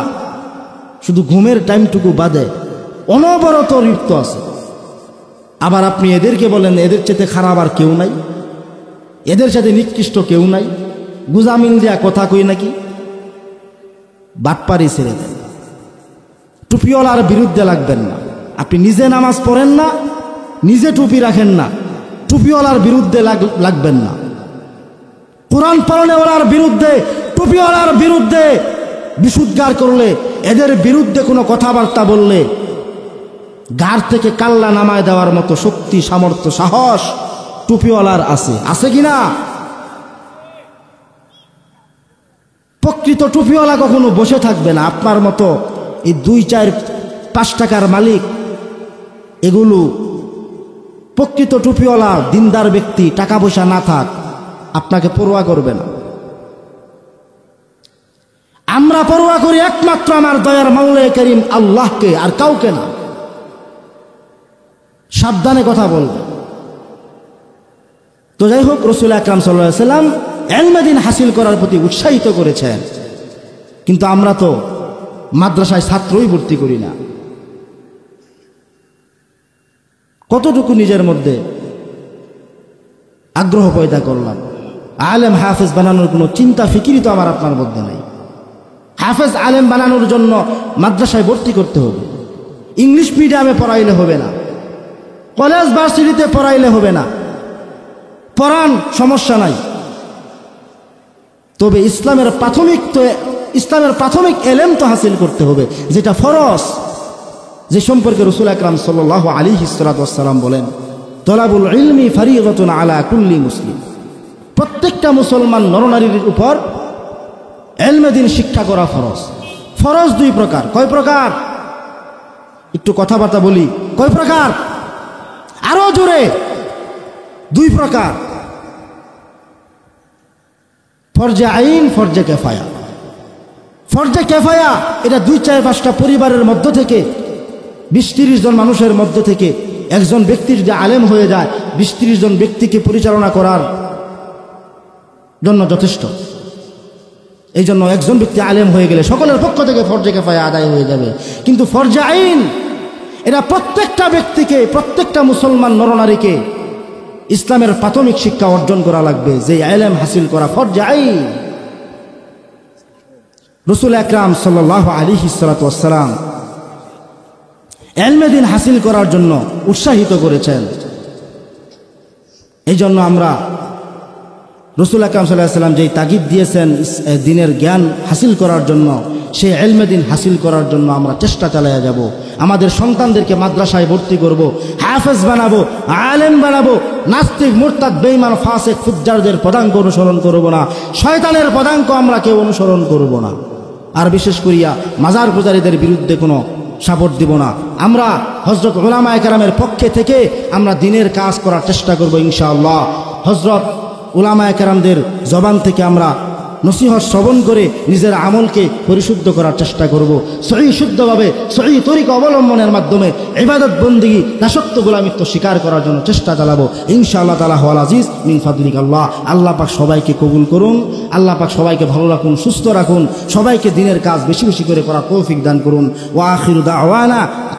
শুধু ঘুমের টাইমটুকু বাদে অনবরত লিপ্ত আছে। আবার আপনি এদেরকে বলেন এদের চেয়ে খারাপ আর কেউ নাই, এদের সাথে নিকৃষ্ট কেউ নাই, গুজামিল দিয়া কথা কই নাকি? বাটপারি ছেড়ে দেন। টুপিওয়ালার বিরুদ্ধে লাগবেন না, আপনি নিজে নামাজ পড়েন না, নিজে টুপি রাখেন না, টুপিওয়ালার বিরুদ্ধে লাগবেন না। কোরআন পড়নেওয়ালার বিরুদ্ধে, টুপিওয়ালার বিরুদ্ধে বিশুদ্ধার করলে, এদের বিরুদ্ধে কোনো কথাবার্তা বললে গার থেকে কাল্লা নামায় দেওয়ার মতো শক্তি, সামর্থ্য, সাহস টুপিওয়ালার আছে কিনা? প্রকৃত টুপিওয়ালা কখনো বসে থাকবে না। আপনার মতো এই 2, 4, 5 টাকার মালিক, এগুলো প্রকৃত টুপিওয়ালা দিনদার ব্যক্তি টাকা পয়সা না থাক আপনাকে পরোয়া করবে না। আমরা পরোয়া করি একমাত্র আমার দয়ার মাওলায়ে কারীম আল্লাহকে, আর কাউকে না। সাবধানে কথা বলবে। তো যাই হোক, রাসূল আকরাম সাল্লাল্লাহু আলাইহি ওয়াসাল্লাম ইলমে দ্বীন হাসিল করার প্রতি উৎসাহিত করেছেন, কিন্তু আমরা তো মাদ্রাসায় ছাত্রই ভর্তি করি না। কতটুকু নিজের মধ্যে আগ্রহ পয়দা করলাম? আলেম হাফেজ বানানোর কোনো চিন্তা ফিকিরই তো আমার আপনার মধ্যে নাই। হাফেজ আলেম বানানোর জন্য মাদ্রাসায় ভর্তি করতে হবে, ইংলিশ মিডিয়ামে পড়াইলে হবে না, কলেজ ভার্সিটিতে পড়াইলে হবে না। পড়ান, সমস্যা নাই, তবে ইসলামের প্রাথমিক এলেম তো হাসিল করতে হবে, যেটা ফরজ, যে সম্পর্কে রাসূল আকরাম সাল্লাল্লাহু আলাইহি ওয়াসাল্লাম বলেন, তলাবুল ইলমি ফারিদাতুন আলা কুল্লি মুসলিম। প্রত্যেকটা মুসলমান নরনারীর উপর ইলমে দ্বীন শিক্ষা করা ফরজ। ফরজ 2 প্রকার। কয় প্রকার? একটু কথাবার্তা বলি। কয় প্রকার? আরো জোরে। 2 প্রকার। ফরজে আইন, ফরজে কিফায়া। ফরজে কিফায়া এটা 2, 4, 5টা পরিবারের মধ্য থেকে, 20-30 জন মানুষের মধ্য থেকে একজন ব্যক্তি যদি আলেম হয়ে যায়, 20-30 জন ব্যক্তিকে পরিচালনা করার জন্য যথেষ্ট। এই জন্য একজন ব্যক্তি আলেম হয়ে গেলে সকলের পক্ষ থেকে ফরজে কিফায়া আদায় হয়ে যাবে। কিন্তু ফরজে আইন এটা প্রত্যেকটা ব্যক্তিকে, প্রত্যেকটা মুসলমান নরনারীকে ইসলামের প্রাথমিক শিক্ষা অর্জন করা লাগবে, যে ইলম হাসিল করা ফরজে আইন। রাসূল আকরাম সাল্লাল্লাহু আলাইহি ওয়াসাল্লাম ইলমে দ্বীন হাসিল করার জন্য উৎসাহিত করেছেন। এই জন্য আমরা রাসূল আকরাম সাল্লাল্লাহু আলাইহি ওয়াসাল্লাম যেই তাগিদ দিয়েছেন দ্বীনের জ্ঞান হাসিল করার জন্য, সেই ইলমে দ্বীন হাসিল করার জন্য আমরা চেষ্টা চালিয়ে যাব। আমাদের সন্তানদেরকে মাদ্রাসায় ভর্তি করব, হাফেজ বানাবো, আলেম বানাবো। নাস্তিক, মুরতাদ, বেঈমান, ফাসিক, ফুজ্জারদের পদাঙ্ক অনুসরণ করব না, শয়তানের পদাঙ্ক আমরা কেউ অনুসরণ করব না। আর বিশেষ করিয়া মাজার পূজারীদের বিরুদ্ধে কোনো সাপোর্ট দিব না। আমরা হযরত উলামায়ে কেরামের পক্ষে থেকে আমরা দ্বীনের কাজ করার চেষ্টা করব ইনশাআল্লাহ। হযরত উলামায়ে কেরামদের জবান থেকে আমরা নসিহত শ্রবণ করে নিজের আমলকে পরিশুদ্ধ করার চেষ্টা করব, সহি শুদ্ধভাবে সহি তরিকা অবলম্বনের মাধ্যমে ইবাদত বন্দেগী, দাসত্ব গোলামিত্ব স্বীকার করার জন্য চেষ্টা চালাবো ইনশাআল্লাহ তাআলা। ওয়াল আজিজ মিন ফাদলিকাল্লাহ। আল্লাহ পাক সবাইকে কবুল করুন, আল্লাহ পাক সবাইকে ভালো রাখুন, সুস্থ রাখুন, সবাইকে দ্বীনের কাজ বেশি বেশি করে করার তৌফিক দান করুন। ওয়া আখিরু দাওয়ানা